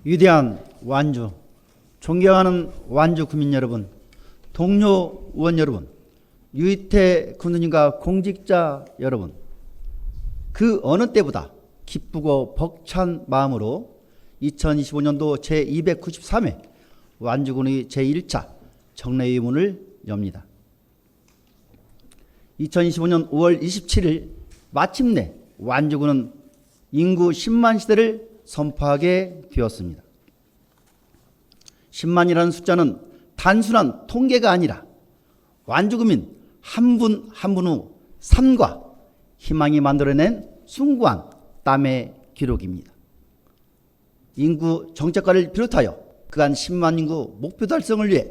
위대한 완주, 존경하는 완주 구민 여러분, 동료 의원 여러분, 유이태 군수님과 공직자 여러분, 그 어느 때보다 기쁘고 벅찬 마음으로 2025년도 제293회 완주군의 제1차 정례의 문을 엽니다. 2025년 5월 27일 마침내 완주군은 인구 10만 시대를 선포하게 되었습니다. 10만이라는 숫자는 단순한 통계가 아니라 완주구민 한 분 한 분의 삶과 희망이 만들어낸 숭고한 땀의 기록입니다. 인구 정책과를 비롯하여 그간 10만 인구 목표 달성을 위해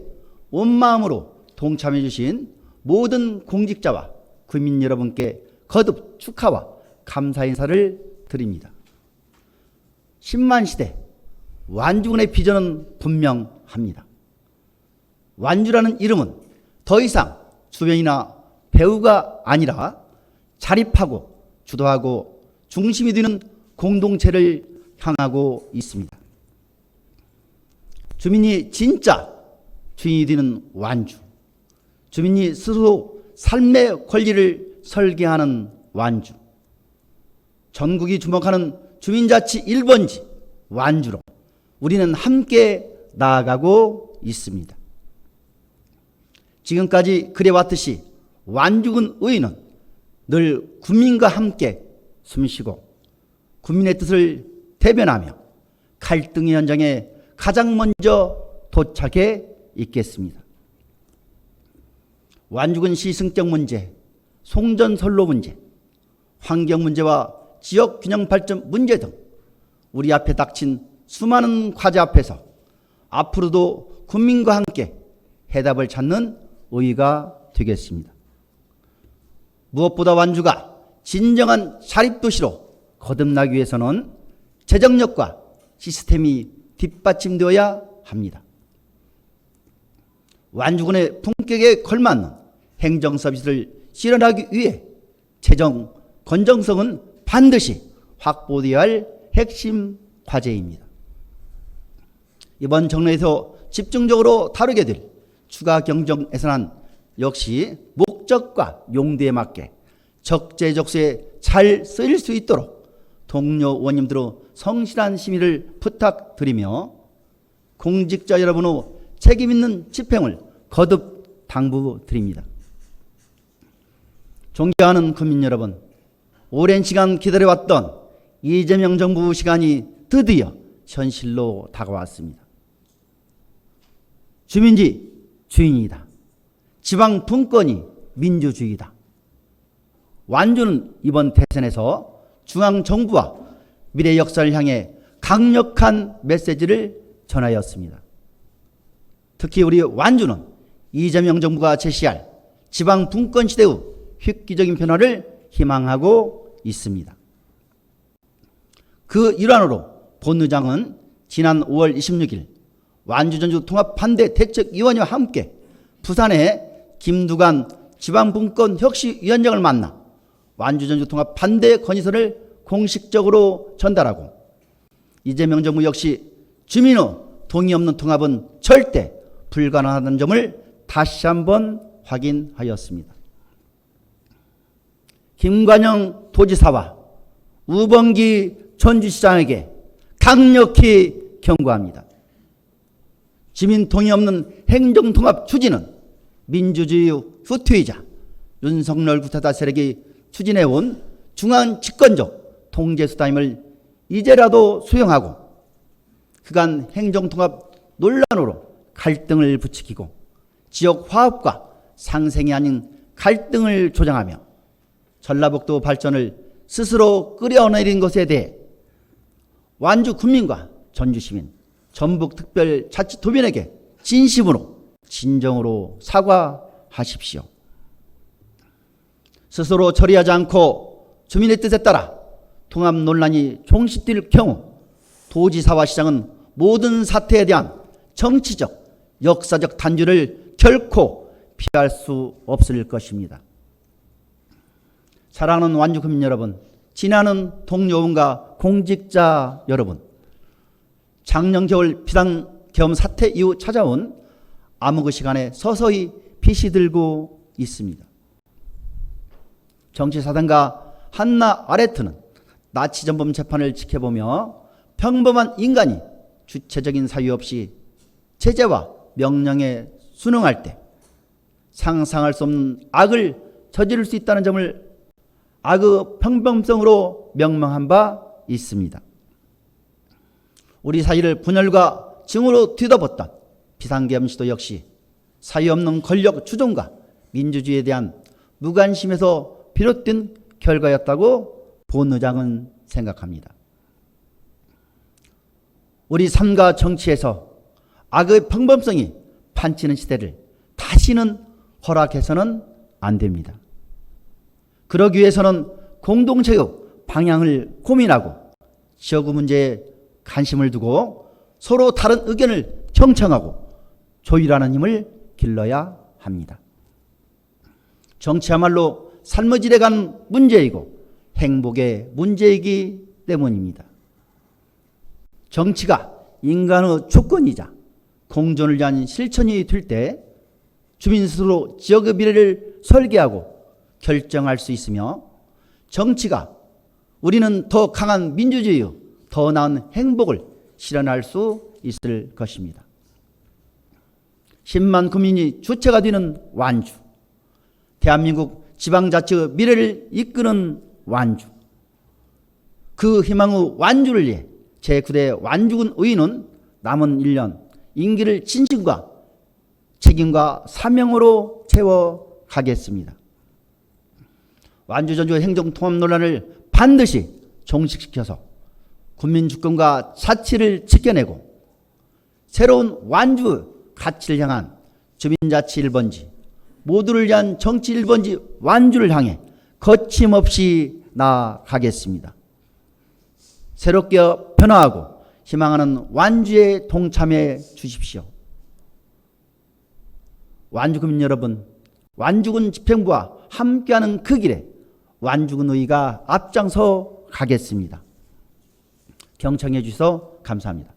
온 마음으로 동참해 주신 모든 공직자와 구민 여러분께 거듭 축하와 감사 인사를 드립니다. 10만 시대 완주군의 비전은 분명합니다. 완주라는 이름은 더 이상 주변이나 배우가 아니라 자립하고 주도하고 중심이 되는 공동체를 향하고 있습니다. 주민이 진짜 주인이 되는 완주, 주민이 스스로 삶의 권리를 설계하는 완주, 전국이 주목하는 주민자치 1번지 완주로 우리는 함께 나아가고 있습니다. 지금까지 그래왔듯이 완주군 의회는 늘 국민과 함께 숨쉬고 국민의 뜻을 대변하며 갈등의 현장에 가장 먼저 도착해 있겠습니다. 완주군 시승적 문제, 송전선로 문제, 환경 문제와 지역 균형 발전 문제 등 우리 앞에 닥친 수많은 과제 앞에서 앞으로도 국민과 함께 해답을 찾는 의회가 되겠습니다. 무엇보다 완주가 진정한 자립도시로 거듭나기 위해서는 재정력과 시스템이 뒷받침되어야 합니다. 완주군의 품격에 걸맞는 행정 서비스를 실현하기 위해 재정 건전성은 반드시 확보되어야 할 핵심 과제입니다. 이번 정례에서 집중적으로 다루게 될 추가 경정 예산안 역시 목적과 용도에 맞게 적재적소에 잘 쓰일 수 있도록 동료 의원님들의 성실한 심의를 부탁드리며 공직자 여러분의 책임 있는 집행을 거듭 당부드립니다. 존경하는 국민 여러분, 오랜 시간 기다려왔던 이재명 정부 시간이 드디어 현실로 다가왔습니다. 주민이 주인이다. 지방 분권이 민주주의다. 완주는 이번 대선에서 중앙정부와 미래 역사를 향해 강력한 메시지를 전하였습니다. 특히 우리 완주는 이재명 정부가 제시할 지방 분권 시대의 획기적인 변화를 희망하고 있습니다. 그 일환으로 본 의장은 지난 5월 26일 완주전주 통합반대 대책위원회와 함께 부산의 김두관 지방분권 혁신위원장을 만나 완주전주 통합반대 건의서를 공식적으로 전달하고 이재명 정부 역시 주민의 동의 없는 통합은 절대 불가능하다는 점을 다시 한번 확인하였습니다. 김관영 도지사와 우범기 전주시장에게 강력히 경고합니다. 주민 동의 없는 행정통합 추진은 민주주의 후퇴이자 윤석열 구태타 세력이 추진해온 중앙 집권적 통제수단임을 이제라도 수용하고 그간 행정통합 논란으로 갈등을 부추기고 지역 화합과 상생이 아닌 갈등을 조장하며 전라북도 발전을 스스로 끌어내린 것에 대해 완주 국민과 전주시민, 전북특별자치도민에게 진심으로 진정으로 사과하십시오. 스스로 처리하지 않고 주민의 뜻에 따라 통합 논란이 종식될 경우 도지사와 시장은 모든 사태에 대한 정치적, 역사적 단죄를 결코 피할 수 없을 것입니다. 사랑하는 완주 국민 여러분, 지나는 동료 의원과 공직자 여러분, 작년 겨울 비상계엄 사태 이후 찾아온 암흑의 시간에 서서히 빛이 들고 있습니다. 정치사단가 한나 아레트는 나치 전범 재판을 지켜보며 평범한 인간이 주체적인 사유 없이 제재와 명령에 순응할 때 상상할 수 없는 악을 저지를 수 있다는 점을 악의 평범성으로 명명한 바 있습니다. 우리 사회를 분열과 증오로 뒤덮었던 비상계엄 시도 역시 사유 없는 권력 추종과 민주주의에 대한 무관심에서 비롯된 결과였다고 본 의장은 생각합니다. 우리 삶과 정치에서 악의 평범성이 판치는 시대를 다시는 허락해서는 안 됩니다. 그러기 위해서는 공동체의 방향을 고민하고 지역의 문제에 관심을 두고 서로 다른 의견을 경청하고 조율하는 힘을 길러야 합니다. 정치야말로 삶의 질에 관한 문제이고 행복의 문제이기 때문입니다. 정치가 인간의 조건이자 공존을 위한 실천이 될 때 주민 스스로 지역의 미래를 설계하고 결정할 수 있으며 정치가 우리는 더 강한 민주주의, 더 나은 행복을 실현할 수 있을 것입니다. 10만 국민이 주체가 되는 완주, 대한민국 지방자치의 미래를 이끄는 완주, 그 희망의 완주를 위해 제9대 완주군 의원은 남은 1년 임기를 진심과 책임과 사명으로 채워가겠습니다. 완주전주 행정통합 논란을 반드시 종식시켜서 국민주권과 자치를 지켜내고 새로운 완주 가치를 향한 주민자치 1번지, 모두를 위한 정치 1번지 완주를 향해 거침없이 나아가겠습니다. 새롭게 변화하고 희망하는 완주에 동참해 주십시오. 완주구민 여러분, 완주군 집행부와 함께하는 그 길에 완주군 의가 앞장서 가겠습니다. 경청해 주셔서 감사합니다.